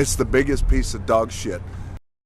It's the biggest piece of dog shit.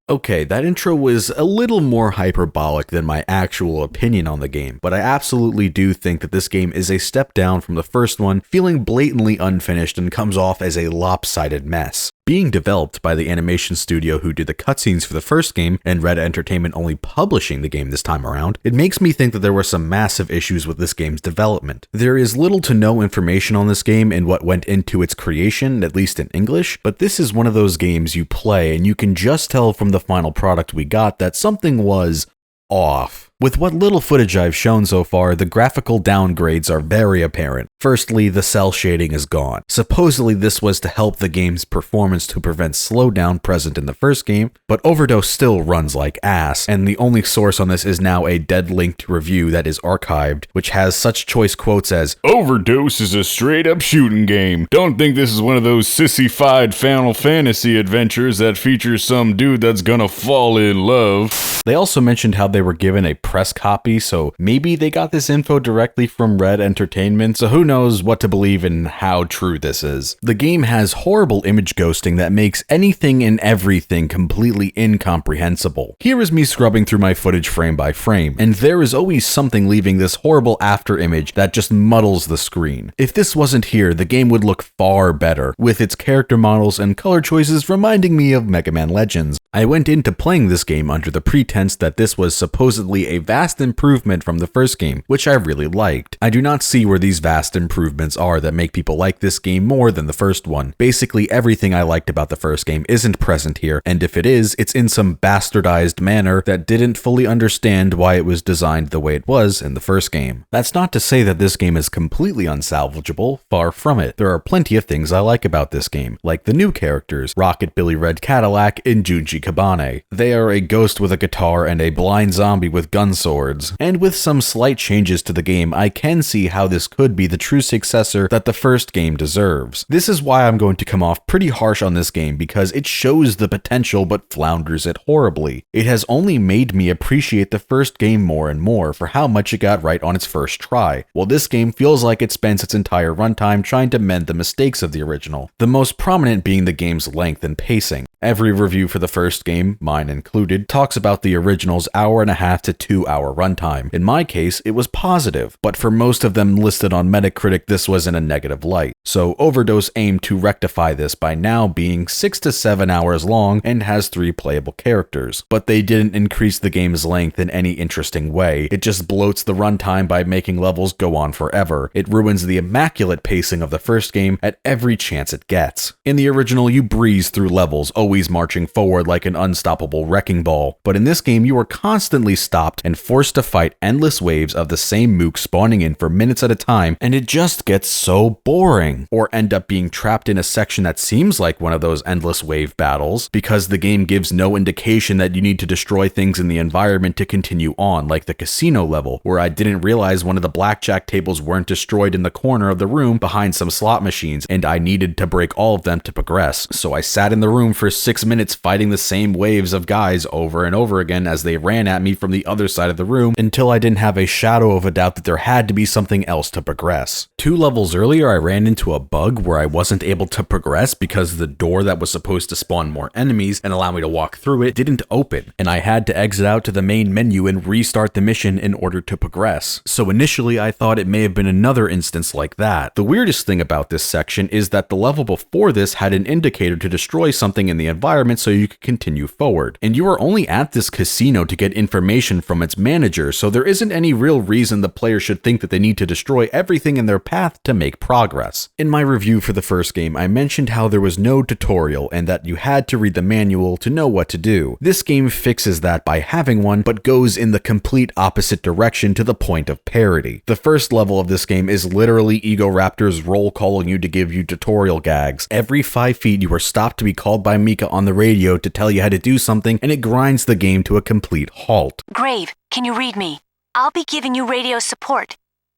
Okay, that intro was a little more hyperbolic than my actual opinion on the game, but I absolutely do think that this game is a step down from the first one, feeling blatantly unfinished and comes off as a lopsided mess. Being developed by the animation studio who did the cutscenes for the first game, and Red Entertainment only publishing the game this time around, it makes me think that there were some massive issues with this game's development. There is little to no information on this game and what went into its creation, at least in English, but this is one of those games you play and you can just tell from the final product we got that something was off. With what little footage I've shown so far, the graphical downgrades are very apparent. Firstly, the cell shading is gone. Supposedly this was to help the game's performance to prevent slowdown present in the first game, but Overdose still runs like ass, and the only source on this is now a dead-linked review that is archived, which has such choice quotes as, "Overdose is a straight-up shooting game. Don't think this is one of those sissy-fied Final Fantasy adventures that features some dude that's gonna fall in love." They also mentioned how they were given a press copy, so maybe they got this info directly from Red Entertainment, so who knows what to believe and how true this is. The game has horrible image ghosting that makes anything and everything completely incomprehensible. Here is me scrubbing through my footage frame by frame, and there is always something leaving this horrible after image that just muddles the screen. If this wasn't here, the game would look far better, with its character models and color choices reminding me of Mega Man Legends. I went into playing this game under the pretense that this was supposedly a vast improvement from the first game, which I really liked. I do not see where these vast improvements are that make people like this game more than the first one. Basically, everything I liked about the first game isn't present here, and if it is, it's in some bastardized manner that didn't fully understand why it was designed the way it was in the first game. That's not to say that this game is completely unsalvageable, far from it. There are plenty of things I like about this game, like the new characters, Rocket Billy Red Cadillac and Junji Kabane. They are a ghost with a guitar and a blind zombie with gun swords. And with some slight changes to the game, I can see how this could be the true successor that the first game deserves. This is why I'm going to come off pretty harsh on this game, because it shows the potential but flounders it horribly. It has only made me appreciate the first game more and more for how much it got right on its first try, while this game feels like it spends its entire runtime trying to mend the mistakes of the original, the most prominent being the game's length and pacing. Every review for the first game, mine included, talks about the original's hour-and-a-half to 2-hour runtime. In my case, it was positive, but for most of them listed on Metacritic, this was in a negative light. So Overdose aimed to rectify this by now being 6 to 7 hours long and has 3 playable characters. But they didn't increase the game's length in any interesting way. It just bloats the runtime by making levels go on forever. It ruins the immaculate pacing of the first game at every chance it gets. In the original, you breeze through levels, always marching forward like an unstoppable wrecking ball. But in this game, you are constantly stopped and forced to fight endless waves of the same mook spawning in for minutes at a time, and it just gets so boring. Or end up being trapped in a section that seems like one of those endless wave battles, because the game gives no indication that you need to destroy things in the environment to continue on, like the casino level, where I didn't realize one of the blackjack tables weren't destroyed in the corner of the room behind some slot machines, and I needed to break all of them to progress. So I sat in the room for 6 minutes fighting the same waves of guys over and over again as they ran at me from the other side of the room until I didn't have a shadow of a doubt that there had to be something else to progress. 2 levels earlier, I ran into a bug where I wasn't able to progress because the door that was supposed to spawn more enemies and allow me to walk through it didn't open, and I had to exit out to the main menu and restart the mission in order to progress. So initially I thought it may have been another instance like that. The weirdest thing about this section is that the level before this had an indicator to destroy something in the environment so you could continue forward, and you are only at this casino to get information from its manager, so there isn't any real reason the player should think that they need to destroy everything in their path to make progress. In my review for the first game, I mentioned how there was no tutorial and that you had to read the manual to know what to do. This game fixes that by having one, but goes in the complete opposite direction to the point of parody. The first level of this game is literally Ego Raptor's roll calling you to give you tutorial gags. Every 5 feet you are stopped to be called by Mika on the radio to tell you how to do something, and it grinds the game to a complete halt. Grave, can you read me? I'll be giving you radio support.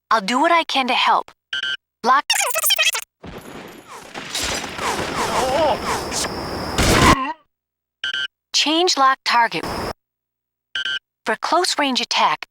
I'll do what I can to help. Lock. Change lock target. For close range attack,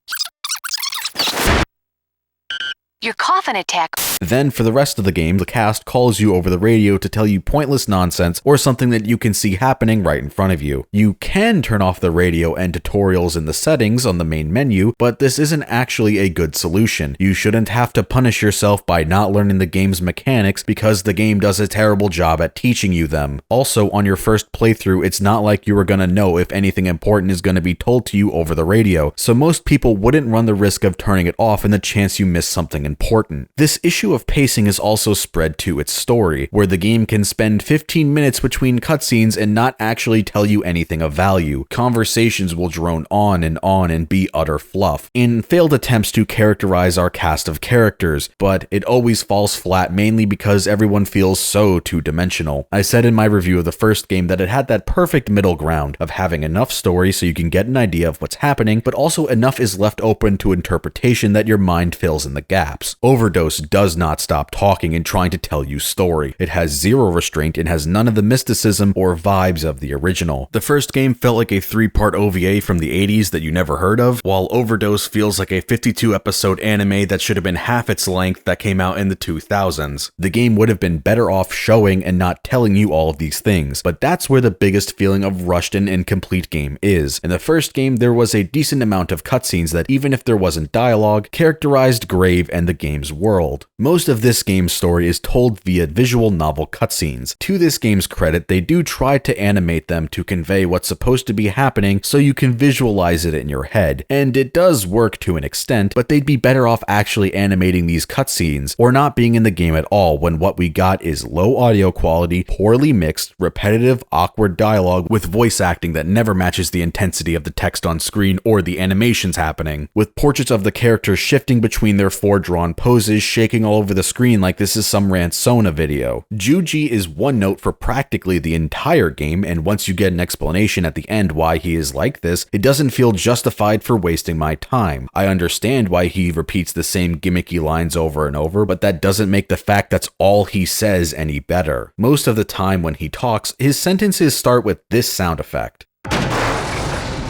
Your coffin attack. Then for the rest of the game, the cast calls you over the radio to tell you pointless nonsense or something that you can see happening right in front of you. You can turn off the radio and tutorials in the settings on the main menu, but this isn't actually a good solution. You shouldn't have to punish yourself by not learning the game's mechanics because the game does a terrible job at teaching you them. Also, on your first playthrough, it's not like you are going to know if anything important is going to be told to you over the radio, so most people wouldn't run the risk of turning it off and the chance you miss something important. This issue of pacing is also spread to its story, where the game can spend 15 minutes between cutscenes and not actually tell you anything of value. Conversations will drone on and be utter fluff, in failed attempts to characterize our cast of characters, but it always falls flat mainly because everyone feels so two-dimensional. I said in my review of the first game that it had that perfect middle ground of having enough story so you can get an idea of what's happening, but also enough is left open to interpretation that your mind fills in the gaps. Overdose does not stop talking and trying to tell you story. It has zero restraint and has none of the mysticism or vibes of the original. The first game felt like a 3-part OVA from the 80s that you never heard of, while Overdose feels like a 52-episode anime that should have been half its length that came out in the 2000s. The game would have been better off showing and not telling you all of these things, but that's where the biggest feeling of rushed and incomplete game is. In the first game, there was a decent amount of cutscenes that, even if there wasn't dialogue, characterized Grave and the game's world. Most of this game's story is told via visual novel cutscenes. To this game's credit, they do try to animate them to convey what's supposed to be happening so you can visualize it in your head, and it does work to an extent, but they'd be better off actually animating these cutscenes or not being in the game at all when what we got is low audio quality, poorly mixed, repetitive, awkward dialogue with voice acting that never matches the intensity of the text on screen or the animations happening, with portraits of the characters shifting between their foredrawn poses, shaking all over the screen like this is some Ransona video. Juji is one note for practically the entire game, and once you get an explanation at the end why he is like this, it doesn't feel justified for wasting my time. I understand why he repeats the same gimmicky lines over and over, but that doesn't make the fact that's all he says any better. Most of the time when he talks, his sentences start with this sound effect.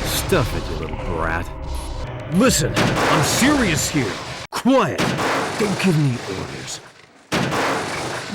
Stuff it, you little brat. Listen, I'm serious here. Quiet. Don't give me orders.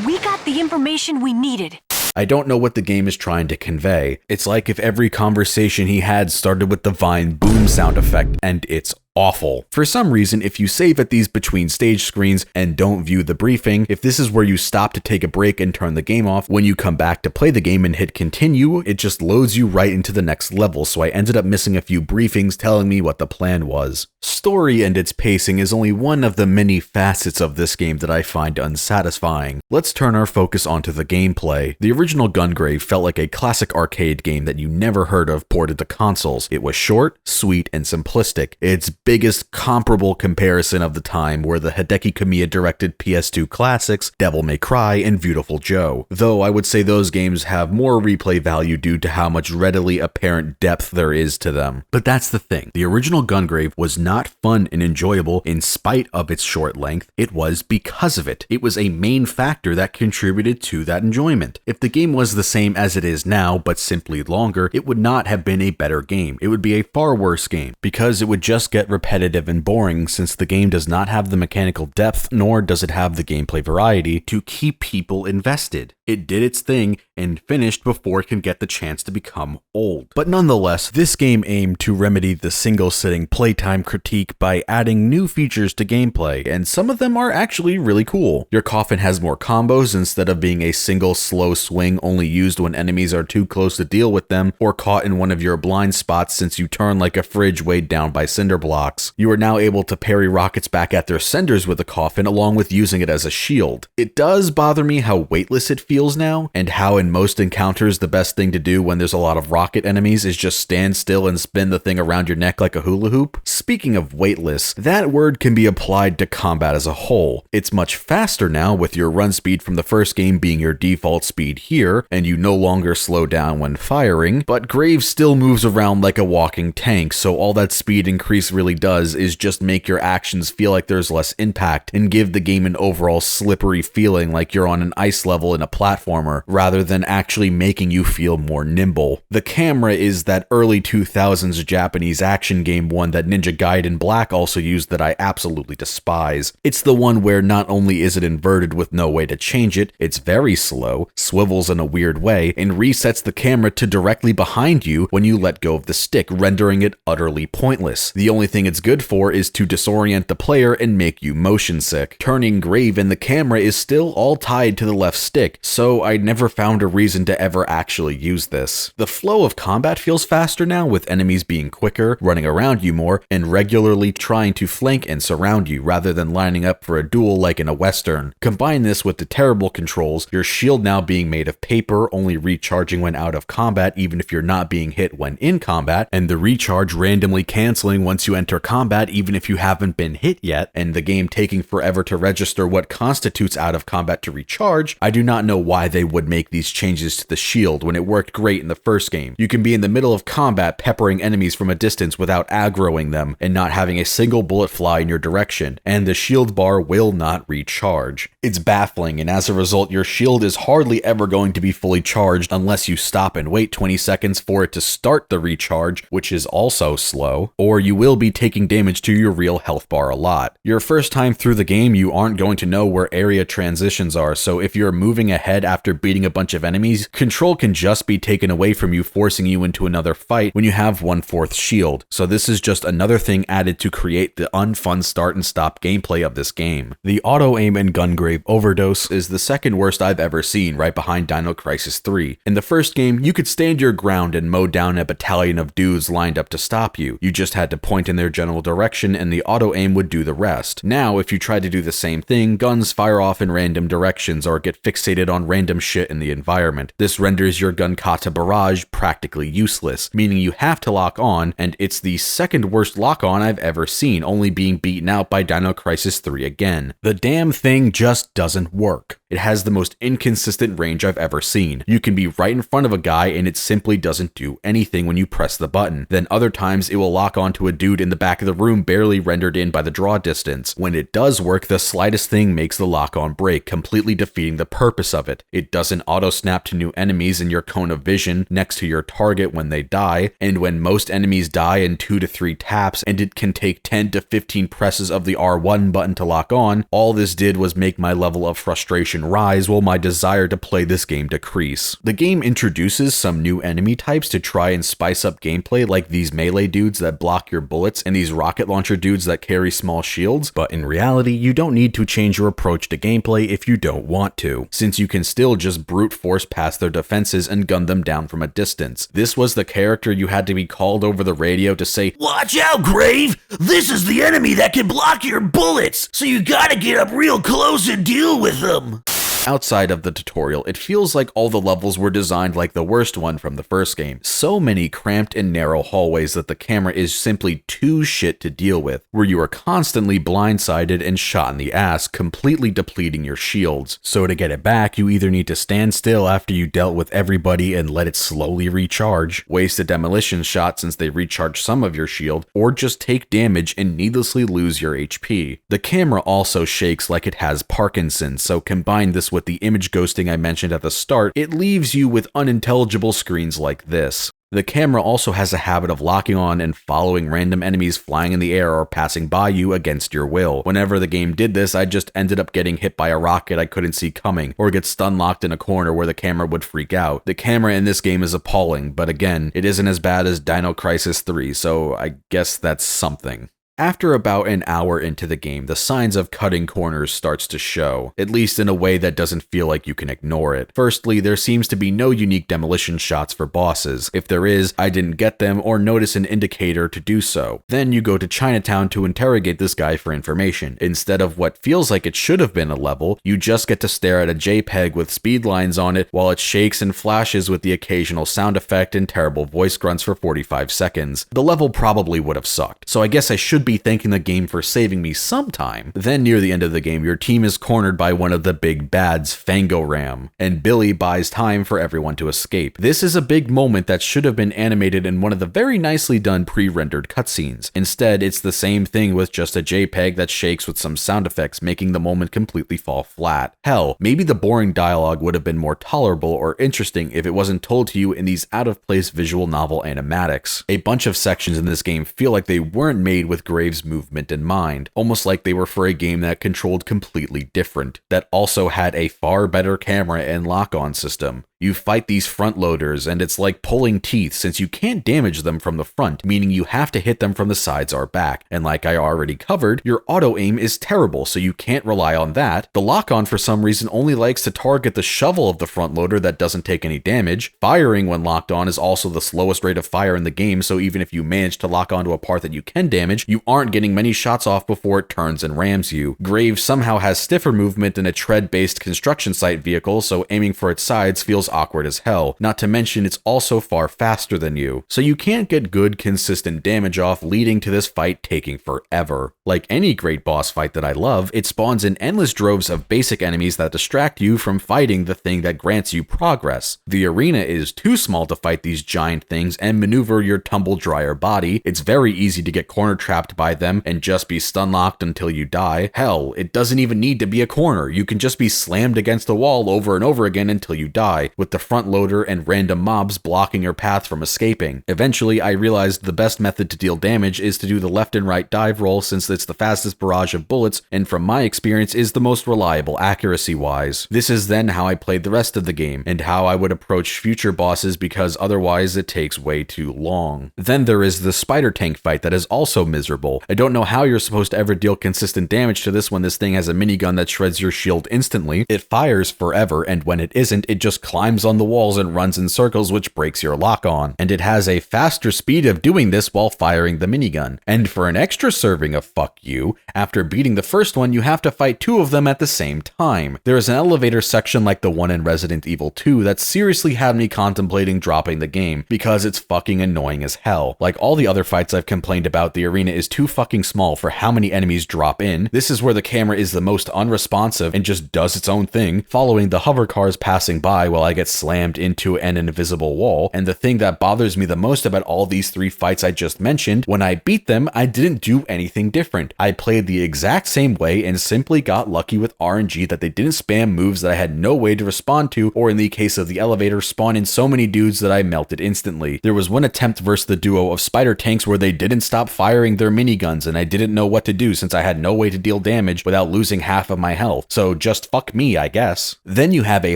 We got the information we needed. I don't know what the game is trying to convey. It's like if every conversation he had started with the Vine boom sound effect, and it's awful. For some reason, if you save at these between stage screens and don't view the briefing, if this is where you stop to take a break and turn the game off, when you come back to play the game and hit continue, it just loads you right into the next level, so I ended up missing a few briefings telling me what the plan was. Story and its pacing is only one of the many facets of this game that I find unsatisfying. Let's turn our focus onto the gameplay. The original Gungrave felt like a classic arcade game that you never heard of ported to consoles. It was short, sweet, and simplistic. Its biggest comparable comparison of the time were the Hideki Kamiya directed PS2 classics Devil May Cry and Beautiful Joe, though I would say those games have more replay value due to how much readily apparent depth there is to them. But that's the thing, the original Gungrave was not fun and enjoyable in spite of its short length, it was because of it. It was a main factor that contributed to that enjoyment. If the game was the same as it is now, but simply longer, it would not have been a better game. It would be a far worse game, because it would just get repetitive and boring since the game does not have the mechanical depth nor does it have the gameplay variety to keep people invested. It did its thing and finished before it can get the chance to become old. But nonetheless, this game aimed to remedy the single-sitting playtime critique by adding new features to gameplay, and some of them are actually really cool. Your coffin has more combos instead of being a single slow swing only used when enemies are too close to deal with them or caught in one of your blind spots since you turn like a fridge weighed down by cinder blocks. You are now able to parry rockets back at their senders with the coffin along with using it as a shield. It does bother me how weightless it feels now, and how in most encounters the best thing to do when there's a lot of rocket enemies is just stand still and spin the thing around your neck like a hula hoop. Speaking of weightless, that word can be applied to combat as a whole. It's much faster now with your run speed from the first game being your default speed here, and you no longer slow down when firing, but Grave still moves around like a walking tank, so all that speed increase really does is just make your actions feel like there's less impact and give the game an overall slippery feeling like you're on an ice level in a platformer, rather than actually making you feel more nimble. The camera is that early 2000s Japanese action game one that Ninja Gaiden Black also used that I absolutely despise. It's the one where not only is it inverted with no way to change it, it's very slow, swivels in a weird way, and resets the camera to directly behind you when you let go of the stick, rendering it utterly pointless. The only thing it's good for is to disorient the player and make you motion sick. Turning grave in the camera is still all tied to the left stick, so I never found a reason to ever actually use this. The flow of combat feels faster now, with enemies being quicker, running around you more, and regularly trying to flank and surround you rather than lining up for a duel like in a western. Combine this with the terrible controls, your shield now being made of paper, only recharging when out of combat even if you're not being hit when in combat, and the recharge randomly canceling once you enter combat even if you haven't been hit yet, and the game taking forever to register what constitutes out of combat to recharge. I do not know why they would make these changes to the shield when it worked great in the first game. You can be in the middle of combat peppering enemies from a distance without aggroing them and not having a single bullet fly in your direction, and the shield bar will not recharge. It's baffling, and as a result your shield is hardly ever going to be fully charged unless you stop and wait 20 seconds for it to start the recharge, which is also slow, or you will be taking damage to your real health bar a lot. Your first time through the game you aren't going to know where area transitions are, so if you're moving ahead after beating a bunch of enemies, control can just be taken away from you, forcing you into another fight when you have 1/4 shield. So this is just another thing added to create the unfun start and stop gameplay of this game. The auto aim in Gungrave Overdose is the second worst I've ever seen, right behind Dino Crisis 3. In the first game, you could stand your ground and mow down a battalion of dudes lined up to stop you. You just had to point in their general direction and the auto aim would do the rest. Now, if you try to do the same thing, guns fire off in random directions or get fixated on random shit in the environment. This renders your gun kata barrage practically useless, meaning you have to lock on, and it's the second worst lock on I've ever seen, only being beaten out by Dino Crisis 3 again. The damn thing just doesn't work. It has the most inconsistent range I've ever seen. You can be right in front of a guy and it simply doesn't do anything when you press the button. Then other times it will lock onto a dude in the back of the room barely rendered in by the draw distance. When it does work, the slightest thing makes the lock on break, completely defeating the purpose of it. It doesn't auto snap to new enemies in your cone of vision next to your target when they die, and when most enemies die in 2 to 3 taps, and it can take 10 to 15 presses of the R1 button to lock on, all this did was make my level of frustration rise while my desire to play this game decrease. The game introduces some new enemy types to try and spice up gameplay, like these melee dudes that block your bullets and these rocket launcher dudes that carry small shields, but in reality you don't need to change your approach to gameplay if you don't want to, since you can still just brute force past their defenses and gun them down from a distance. This was the character you had to be called over the radio to say, "Watch out, Grave! This is the enemy that can block your bullets, so you gotta get up real close and deal with them." Outside of the tutorial, it feels like all the levels were designed like the worst one from the first game. So many cramped and narrow hallways that the camera is simply too shit to deal with, where you are constantly blindsided and shot in the ass, completely depleting your shields. So to get it back, you either need to stand still after you dealt with everybody and let it slowly recharge, waste a demolition shot since they recharge some of your shield, or just take damage and needlessly lose your HP. The camera also shakes like it has Parkinson's, so combine this with the image ghosting I mentioned at the start, it leaves you with unintelligible screens like this. The camera also has a habit of locking on and following random enemies flying in the air or passing by you against your will. Whenever the game did this, I just ended up getting hit by a rocket I couldn't see coming, or get stun locked in a corner where the camera would freak out. The camera in this game is appalling, but again, it isn't as bad as Dino Crisis 3, so I guess that's something. After about an hour into the game, the signs of cutting corners starts to show, at least in a way that doesn't feel like you can ignore it. Firstly, there seems to be no unique demolition shots for bosses. If there is, I didn't get them or notice an indicator to do so. Then you go to Chinatown to interrogate this guy for information. Instead of what feels like it should have been a level, you just get to stare at a JPEG with speed lines on it while it shakes and flashes with the occasional sound effect and terrible voice grunts for 45 seconds. The level probably would have sucked, so I guess I should should be thanking the game for saving me sometime. Then near the end of the game, your team is cornered by one of the big bads, Fangoram, and Billy buys time for everyone to escape. This is a big moment that should have been animated in one of the very nicely done pre-rendered cutscenes. Instead, it's the same thing with just a JPEG that shakes with some sound effects, making the moment completely fall flat. Hell, maybe the boring dialogue would have been more tolerable or interesting if it wasn't told to you in these out-of-place visual novel animatics. A bunch of sections in this game feel like they weren't made with Graves' movement in mind, almost like they were for a game that controlled completely different, that also had a far better camera and lock-on system. You fight these front loaders, and it's like pulling teeth since you can't damage them from the front, meaning you have to hit them from the sides or back. And like I already covered, your auto-aim is terrible, so you can't rely on that. The lock-on for some reason only likes to target the shovel of the front loader that doesn't take any damage. Firing when locked on is also the slowest rate of fire in the game, so even if you manage to lock onto a part that you can damage, you aren't getting many shots off before it turns and rams you. Graves somehow has stiffer movement than a tread-based construction site vehicle, so aiming for its sides feels awkward as hell, not to mention it's also far faster than you, so you can't get good consistent damage off, leading to this fight taking forever. Like any great boss fight that I love, it spawns in endless droves of basic enemies that distract you from fighting the thing that grants you progress. The arena is too small to fight these giant things and maneuver your tumble dryer body. It's very easy to get corner trapped by them and just be stun locked until you die. Hell, it doesn't even need to be a corner, you can just be slammed against the wall over and over again until you die, with the front loader and random mobs blocking your path from escaping. Eventually, I realized the best method to deal damage is to do the left and right dive roll, since it's the fastest barrage of bullets and from my experience is the most reliable accuracy-wise. This is then how I played the rest of the game, and how I would approach future bosses because otherwise it takes way too long. Then there is the spider tank fight that is also miserable. I don't know how you're supposed to ever deal consistent damage to this when this thing has a minigun that shreds your shield instantly. It fires forever, and when it isn't, it just climbs on the walls and runs in circles, which breaks your lock on. And it has a faster speed of doing this while firing the minigun. And for an extra serving of fuck you, after beating the first one, you have to fight two of them at the same time. There is an elevator section like the one in Resident Evil 2 that seriously had me contemplating dropping the game because it's fucking annoying as hell. Like all the other fights I've complained about, the arena is too fucking small for how many enemies drop in. This is where the camera is the most unresponsive and just does its own thing, following the hover cars passing by while I get slammed into an invisible wall. And the thing that bothers me the most about all these three fights I just mentioned, when I beat them, I didn't do anything different. I played the exact same way and simply got lucky with RNG that they didn't spam moves that I had no way to respond to, or in the case of the elevator, spawn in so many dudes that I melted instantly. There was one attempt versus the duo of spider tanks where they didn't stop firing their miniguns and I didn't know what to do since I had no way to deal damage without losing half of my health, so just fuck me, I guess. Then you have a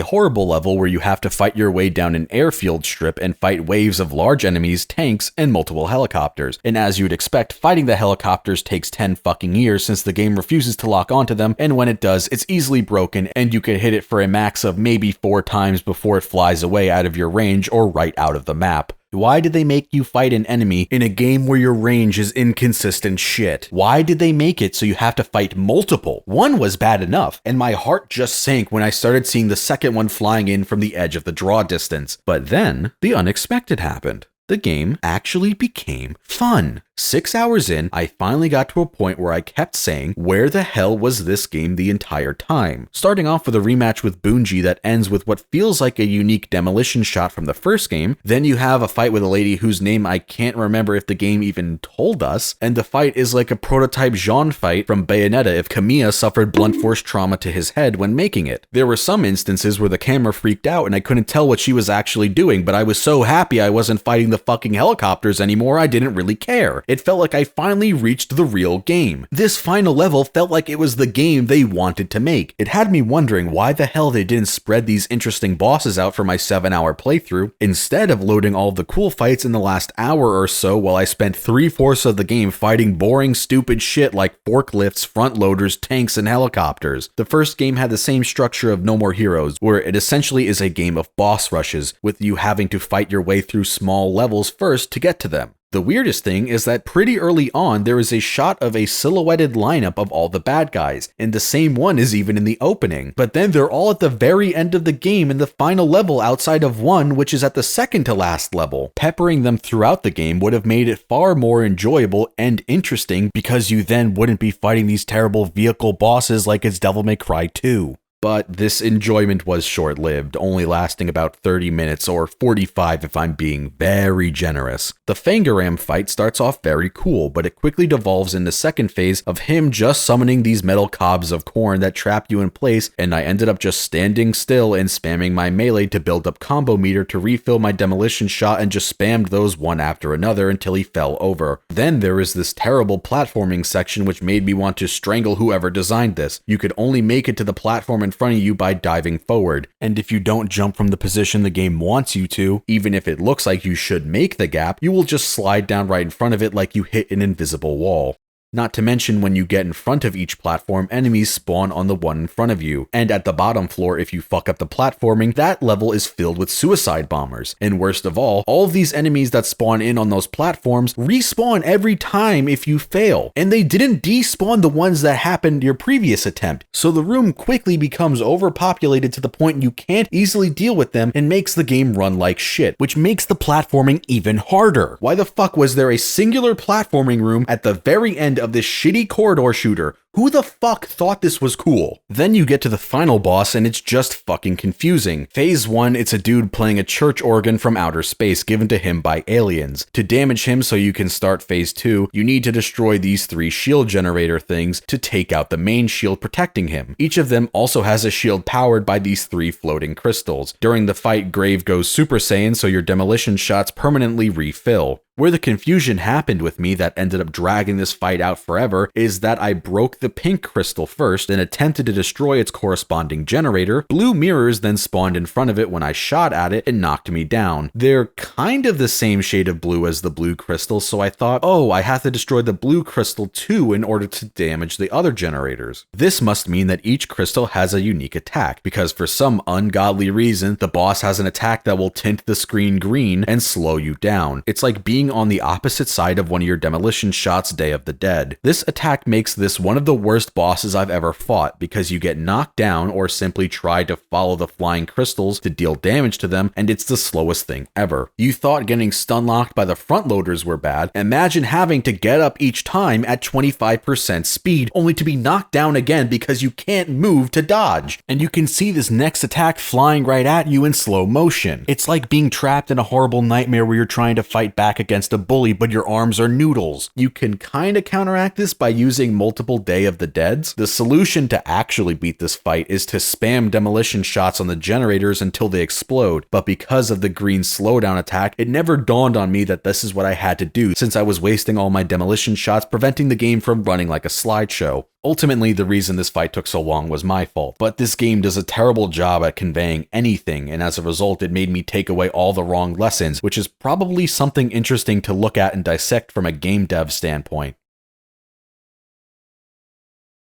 horrible level where you have to fight your way down an airfield strip and fight waves of large enemies, tanks, and multiple helicopters. And as you'd expect, fighting the helicopters takes 10 fucking years since the game refuses to lock onto them, and when it does, it's easily broken and you can hit it for a max of maybe 4 times before it flies away out of your range or right out of the map. Why did they make you fight an enemy in a game where your range is inconsistent shit? Why did they make it so you have to fight multiple? One was bad enough, and my heart just sank when I started seeing the second one flying in from the edge of the draw distance. But then, the unexpected happened. The game actually became fun. 6 hours in, I finally got to a point where I kept saying, where the hell was this game the entire time? Starting off with a rematch with Bungie that ends with what feels like a unique demolition shot from the first game. Then you have a fight with a lady whose name I can't remember if the game even told us, and the fight is like a prototype Jean fight from Bayonetta if Kamiya suffered blunt force trauma to his head when making it. There were some instances where the camera freaked out and I couldn't tell what she was actually doing, but I was so happy I wasn't fighting the fucking helicopters anymore, I didn't really care. It felt like I finally reached the real game. This final level felt like it was the game they wanted to make. It had me wondering why the hell they didn't spread these interesting bosses out for my 7-hour playthrough, instead of loading all the cool fights in the last hour or so while I spent 3/4 of the game fighting boring stupid shit like forklifts, front loaders, tanks, and helicopters. The first game had the same structure of No More Heroes, where it essentially is a game of boss rushes, with you having to fight your way through small levels first to get to them. The weirdest thing is that pretty early on there is a shot of a silhouetted lineup of all the bad guys, and the same one is even in the opening. But then they're all at the very end of the game in the final level outside of one, which is at the second to last level. Peppering them throughout the game would have made it far more enjoyable and interesting because you then wouldn't be fighting these terrible vehicle bosses like it's Devil May Cry 2. But this enjoyment was short-lived, only lasting about 30 minutes or 45 if I'm being very generous. The Fangaram fight starts off very cool, but it quickly devolves in the second phase of him just summoning these metal cobs of corn that trap you in place, and I ended up just standing still and spamming my melee to build up combo meter to refill my demolition shot and just spammed those one after another until he fell over. Then there is this terrible platforming section which made me want to strangle whoever designed this. You could only make it to the platform in front of you by diving forward, and if you don't jump from the position the game wants you to, even if it looks like you should make the gap, you will just slide down right in front of it like you hit an invisible wall. Not to mention, when you get in front of each platform, enemies spawn on the one in front of you. And at the bottom floor, if you fuck up the platforming, that level is filled with suicide bombers. And worst of all of these enemies that spawn in on those platforms respawn every time if you fail. And they didn't despawn the ones that happened your previous attempt. So the room quickly becomes overpopulated to the point you can't easily deal with them and makes the game run like shit, which makes the platforming even harder. Why the fuck was there a singular platforming room at the very end of this shitty corridor shooter? Who the fuck thought this was cool? Then you get to the final boss and it's just fucking confusing. Phase 1, it's a dude playing a church organ from outer space given to him by aliens. To damage him so you can start phase 2, you need to destroy these 3 shield generator things to take out the main shield protecting him. Each of them also has a shield powered by these 3 floating crystals. During the fight, Grave goes Super Saiyan so your demolition shots permanently refill. Where the confusion happened with me that ended up dragging this fight out forever is that I broke the pink crystal first and attempted to destroy its corresponding generator. Blue mirrors then spawned in front of it when I shot at it and knocked me down. They're kind of the same shade of blue as the blue crystal, so I thought, oh, I have to destroy the blue crystal too in order to damage the other generators. This must mean that each crystal has a unique attack, because for some ungodly reason, the boss has an attack that will tint the screen green and slow you down. It's like being on the opposite side of one of your demolition shots Day of the Dead. This attack makes this one of the worst bosses I've ever fought because you get knocked down or simply try to follow the flying crystals to deal damage to them, and it's the slowest thing ever. You thought getting stun locked by the front loaders were bad. Imagine having to get up each time at 25% speed only to be knocked down again because you can't move to dodge. And you can see this next attack flying right at you in slow motion. It's like being trapped in a horrible nightmare where you're trying to fight back against a bully but your arms are noodles. You can kinda counteract this by using multiple Day of the Deads. The solution to actually beat this fight is to spam demolition shots on the generators until they explode, but because of the green slowdown attack, it never dawned on me that this is what I had to do since I was wasting all my demolition shots, preventing the game from running like a slideshow. Ultimately, the reason this fight took so long was my fault, but this game does a terrible job at conveying anything, and as a result, it made me take away all the wrong lessons, which is probably something interesting to look at and dissect from a game dev standpoint.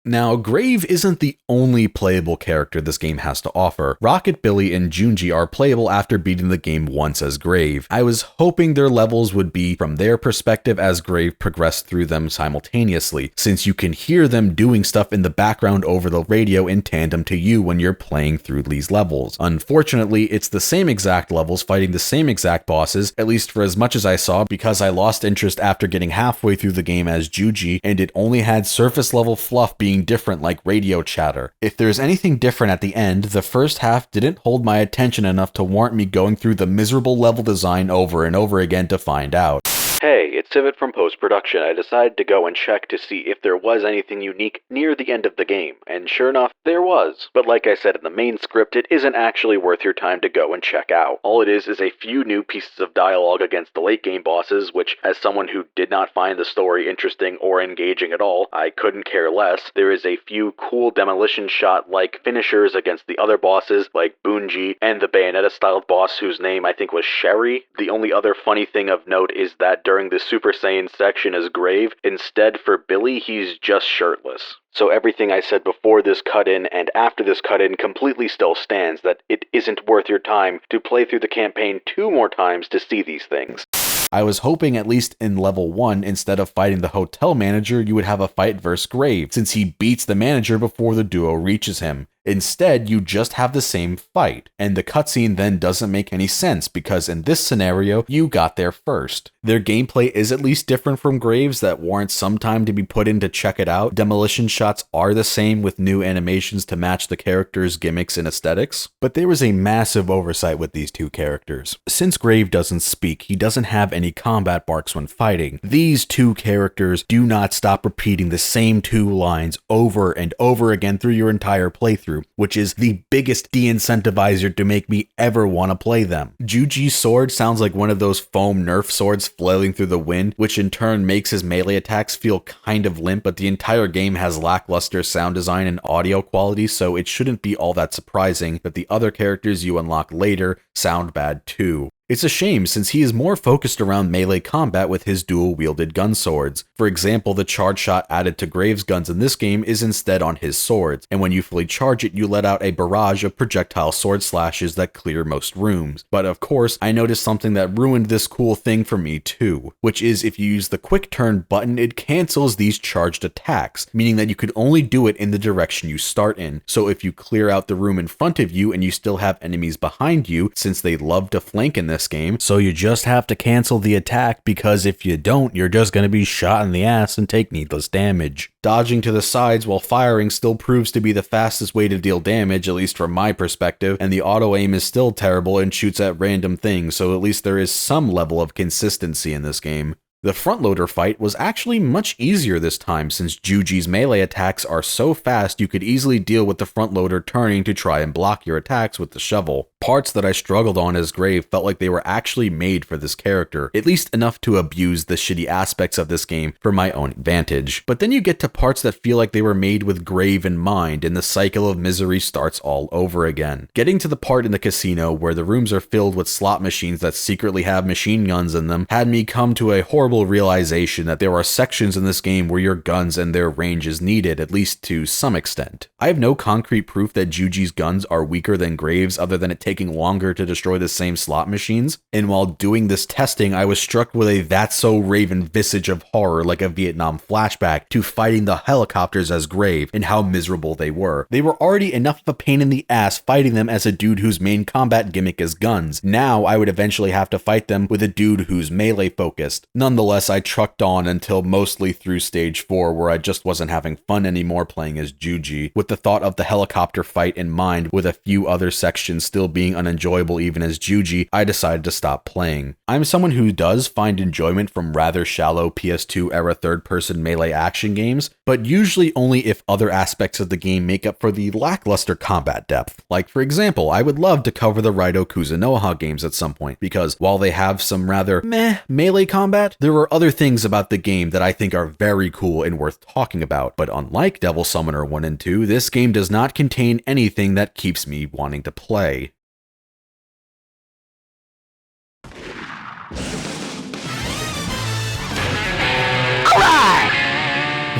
Now, Grave isn't the only playable character this game has to offer. Rocket Billy and Junji are playable after beating the game once as Grave. I was hoping their levels would be from their perspective as Grave progressed through them simultaneously, since you can hear them doing stuff in the background over the radio in tandem to you when you're playing through these levels. Unfortunately, it's the same exact levels fighting the same exact bosses, at least for as much as I saw, because I lost interest after getting halfway through the game as Junji, and it only had surface level fluff being different like radio chatter. If there's anything different at the end, the first half didn't hold my attention enough to warrant me going through the miserable level design over and over again to find out. Hey, it's Cvit from post-production. I decided to go and check to see if there was anything unique near the end of the game, and sure enough, there was. But like I said in the main script, it isn't actually worth your time to go and check out. All it is a few new pieces of dialogue against the late game bosses, which, as someone who did not find the story interesting or engaging at all, I couldn't care less. There is a few cool demolition shot-like finishers against the other bosses, like Bunji, and the Bayonetta-styled boss whose name I think was Sherry. The only other funny thing of note is that during the Super Saiyan section as Grave, instead for Billy, he's just shirtless. So everything I said before this cut-in and after this cut-in completely still stands, that it isn't worth your time to play through the campaign 2 more times to see these things. I was hoping at least in level 1, instead of fighting the hotel manager, you would have a fight versus Grave, since he beats the manager before the duo reaches him. Instead, you just have the same fight, and the cutscene then doesn't make any sense because in this scenario, you got there first. Their gameplay is at least different from Graves that warrants some time to be put in to check it out. Demolition shots are the same with new animations to match the characters' gimmicks and aesthetics, but there was a massive oversight with these two characters. Since Grave doesn't speak, he doesn't have any combat barks when fighting. These two characters do not stop repeating the same two lines over and over again through your entire playthrough, which is the biggest de-incentivizer to make me ever want to play them. Juji's sword sounds like one of those foam Nerf swords flailing through the wind, which in turn makes his melee attacks feel kind of limp, but the entire game has lackluster sound design and audio quality, so it shouldn't be all that surprising that the other characters you unlock later sound bad too. It's a shame since he is more focused around melee combat with his dual-wielded gun swords. For example, the charge shot added to Graves' guns in this game is instead on his swords, and when you fully charge it, you let out a barrage of projectile sword slashes that clear most rooms. But of course, I noticed something that ruined this cool thing for me too, which is if you use the quick turn button, it cancels these charged attacks, meaning that you could only do it in the direction you start in. So if you clear out the room in front of you and you still have enemies behind you, since they love to flank in this game, so you just have to cancel the attack because if you don't, you're just going to be shot in the ass and take needless damage. Dodging to the sides while firing still proves to be the fastest way to deal damage, at least from my perspective, and the auto aim is still terrible and shoots at random things, so at least there is some level of consistency in this game. The front loader fight was actually much easier this time since Juji's melee attacks are so fast you could easily deal with the front loader turning to try and block your attacks with the shovel. Parts that I struggled on as Grave felt like they were actually made for this character, at least enough to abuse the shitty aspects of this game for my own advantage. But then you get to parts that feel like they were made with Grave in mind and the cycle of misery starts all over again. Getting to the part in the casino where the rooms are filled with slot machines that secretly have machine guns in them had me come to a horrible realization that there are sections in this game where your guns and their range is needed, at least to some extent. I have no concrete proof that Juji's guns are weaker than Graves other than it taking longer to destroy the same slot machines, and while doing this testing I was struck with a that's so Raven visage of horror like a Vietnam flashback to fighting the helicopters as Grave and how miserable they were. They were already enough of a pain in the ass fighting them as a dude whose main combat gimmick is guns. Now I would eventually have to fight them with a dude who's melee focused. Nonetheless, I trucked on until mostly through stage 4 where I just wasn't having fun anymore playing as Juji, with the thought of the helicopter fight in mind with a few other sections still being unenjoyable even as Juji, I decided to stop playing. I'm someone who does find enjoyment from rather shallow PS2 era third-person melee action games, but usually only if other aspects of the game make up for the lackluster combat depth. Like for example, I would love to cover the Raito Kuzunoha games at some point, because while they have some rather meh melee combat, there are other things about the game that I think are very cool and worth talking about, but unlike Devil Summoner 1 and 2, this game does not contain anything that keeps me wanting to play.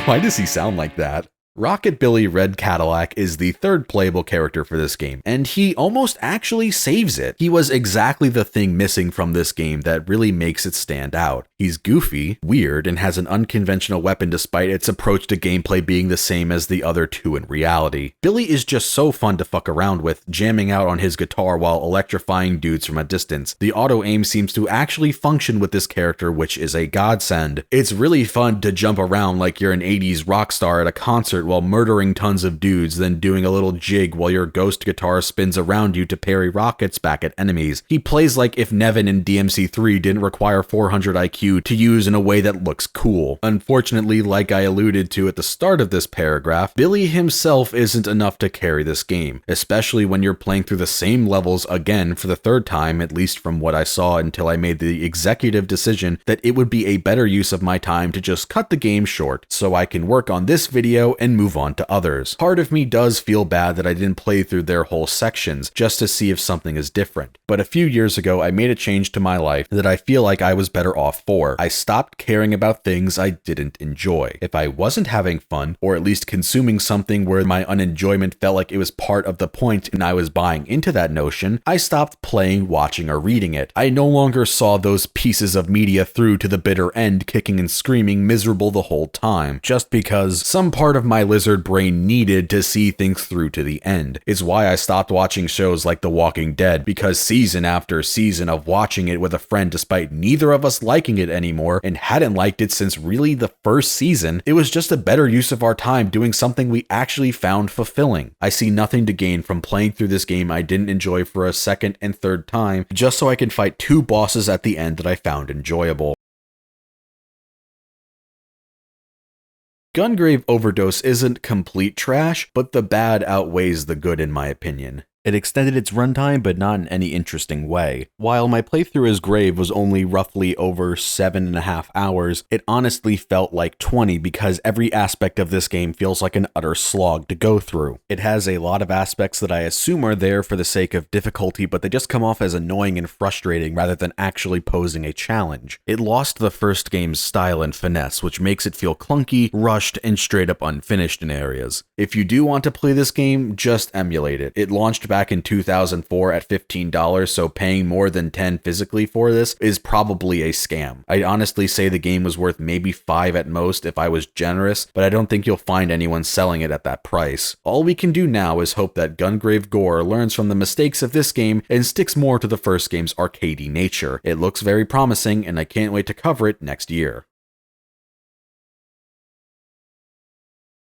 Why does he sound like that? Rocket Billy Red Cadillac is the third playable character for this game, and he almost actually saves it. He was exactly the thing missing from this game that really makes it stand out. He's goofy, weird, and has an unconventional weapon despite its approach to gameplay being the same as the other two in reality. Billy is just so fun to fuck around with, jamming out on his guitar while electrifying dudes from a distance. The auto aim seems to actually function with this character, which is a godsend. It's really fun to jump around like you're an 80s rock star at a concert while murdering tons of dudes, then doing a little jig while your ghost guitar spins around you to parry rockets back at enemies. He plays like if Nevin in DMC3 didn't require 400 IQ to use in a way that looks cool. Unfortunately, like I alluded to at the start of this paragraph, Billy himself isn't enough to carry this game, especially when you're playing through the same levels again for the third time, at least from what I saw until I made the executive decision that it would be a better use of my time to just cut the game short so I can work on this video and move on to others. Part of me does feel bad that I didn't play through their whole sections just to see if something is different. But a few years ago, I made a change to my life that I feel like I was better off for. I stopped caring about things I didn't enjoy. If I wasn't having fun, or at least consuming something where my unenjoyment felt like it was part of the point and I was buying into that notion, I stopped playing, watching, or reading it. I no longer saw those pieces of media through to the bitter end, kicking and screaming, miserable the whole time, just because some part of my lizard brain needed to see things through to the end. It's why I stopped watching shows like The Walking Dead, because season after season of watching it with a friend despite neither of us liking it anymore and hadn't liked it since really the first season, it was just a better use of our time doing something we actually found fulfilling. I see nothing to gain from playing through this game I didn't enjoy for a second and third time just so I can fight two bosses at the end that I found enjoyable. Gungrave Overdose isn't complete trash, but the bad outweighs the good in my opinion. It extended its runtime, but not in any interesting way. While my playthrough as Grave was only roughly over 7.5 hours, it honestly felt like 20 because every aspect of this game feels like an utter slog to go through. It has a lot of aspects that I assume are there for the sake of difficulty, but they just come off as annoying and frustrating rather than actually posing a challenge. It lost the first game's style and finesse, which makes it feel clunky, rushed, and straight up unfinished in areas. If you do want to play this game, just emulate it. It launched back in 2004 at $15, so paying more than $10 physically for this is probably a scam. I'd honestly say the game was worth maybe $5 at most if I was generous, but I don't think you'll find anyone selling it at that price. All we can do now is hope that Gungrave Gore learns from the mistakes of this game and sticks more to the first game's arcadey nature. It looks very promising, and I can't wait to cover it next year.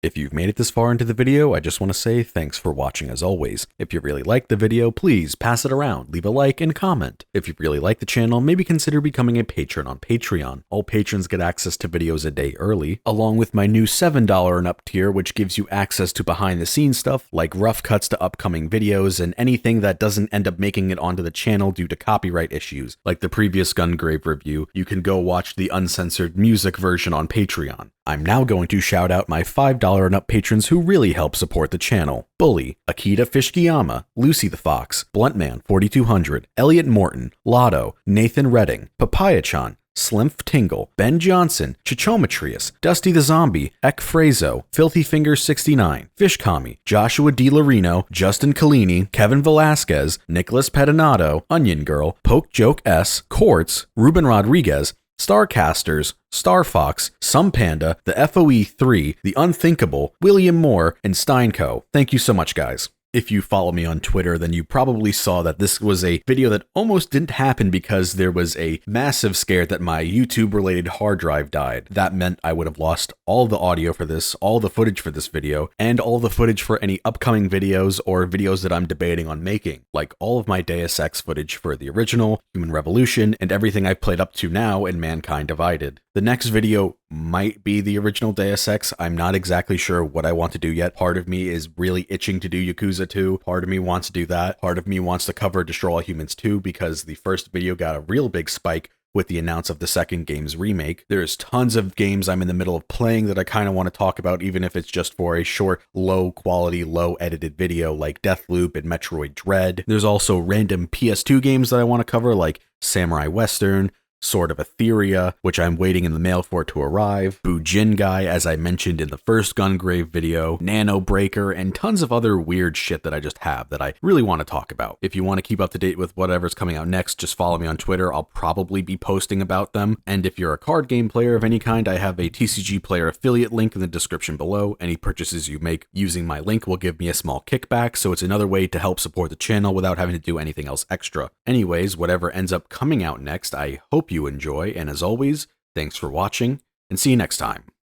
If you've made it this far into the video, I just want to say thanks for watching as always. If you really liked the video, please pass it around, leave a like, and comment. If you really like the channel, maybe consider becoming a patron on Patreon. All patrons get access to videos a day early, along with my new $7 and up tier, which gives you access to behind the scenes stuff, like rough cuts to upcoming videos, and anything that doesn't end up making it onto the channel due to copyright issues. Like the previous Gungrave review, you can go watch the uncensored music version on Patreon. I'm now going to shout out my $5 and up patrons who really help support the channel. Bully, Akita Fishkiyama, Lucy the Fox, Bluntman 4200, Elliot Morton, Lotto, Nathan Redding, Papaya-chan, Slimph Tingle, Ben Johnson, Chichometrius, Dusty the Zombie, Ek Frazo, Filthy Fingers 69, Fishkami, Joshua D. Larino, Justin Collini, Kevin Velasquez, Nicholas Pedinato, Onion Girl, Poke Joke S, Quartz, Ruben Rodriguez, Starcasters, Star Fox, Some Panda, the FOE3, The Unthinkable, William Moore, and Steinco. Thank you so much, guys. If you follow me on Twitter, then you probably saw that this was a video that almost didn't happen because there was a massive scare that my YouTube-related hard drive died. That meant I would have lost all the audio for this, all the footage for this video, and all the footage for any upcoming videos or videos that I'm debating on making, like all of my Deus Ex footage for the original, Human Revolution, and everything I've played up to now in Mankind Divided. The next video might be the original Deus Ex. I'm not exactly sure what I want to do yet. Part of me is really itching to do Yakuza 2. Part of me wants to do that. Part of me wants to cover Destroy All Humans 2 because the first video got a real big spike with the announce of the second game's remake. There's tons of games I'm in the middle of playing that I kind of want to talk about, even if it's just for a short, low quality, low edited video like Deathloop and Metroid Dread. There's also random PS2 games that I want to cover like Samurai Western, Sword of Etheria, which I'm waiting in the mail for it to arrive, Bujin Guy, as I mentioned in the first Gungrave video, Nano Breaker, and tons of other weird shit that I just have that I really want to talk about. If you want to keep up to date with whatever's coming out next, just follow me on Twitter. I'll probably be posting about them. And if you're a card game player of any kind, I have a TCG Player affiliate link in the description below. Any purchases you make using my link will give me a small kickback, so it's another way to help support the channel without having to do anything else extra. Anyways, whatever ends up coming out next, I hope you enjoy, and as always, thanks for watching, and see you next time.